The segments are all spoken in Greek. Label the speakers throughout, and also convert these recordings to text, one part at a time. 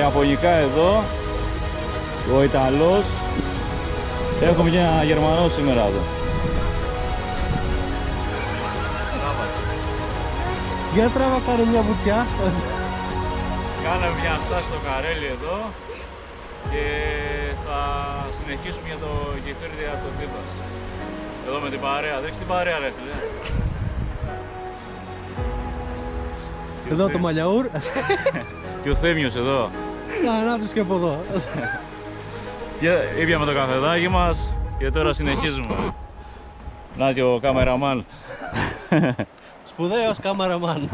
Speaker 1: ιαπωνικά εδώ. Ο Ιταλός. Έχουμε και ένα Γερμανό σήμερα εδώ.
Speaker 2: Για τράβα πάρε μια βουτιά.
Speaker 1: Κάναμε μια στάση στο Καρέλι εδώ και θα συνεχίσουμε για το γεφύρι από το Τύπας. Εδώ με την παρέα, δείξτε την παρέα ρε φίλε.
Speaker 2: Εδώ το Μαλιαούρ.
Speaker 1: Και ο Θέμιος εδώ.
Speaker 2: Να τους και από εδώ.
Speaker 1: Ήπιαμε το καφεδάκι μας και τώρα συνεχίζουμε. Να και ο κάμεραμάν.
Speaker 2: Σπουδαίος κάμεραμάν.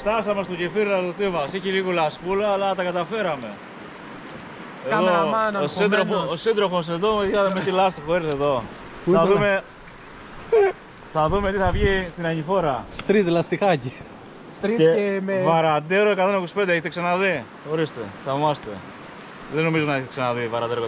Speaker 1: Φτάσαμε στο γεφύρι του Τύπας. Είχε λίγο λασπούλα, αλλά τα καταφέραμε.
Speaker 2: Καμεραμάν,
Speaker 1: ο σύντροφος εδώ με τη λάστιχο ήρθε εδώ. Θα δούμε τι θα βγει την ανηφόρα.
Speaker 2: Street λαστιχάκι. Street
Speaker 1: και
Speaker 2: με...
Speaker 1: Βαραντέρο 125, έχετε ξαναδεί? Ορίστε, θαυμάστε. Δεν νομίζω να έχετε ξαναδεί Βαραντέρο 125.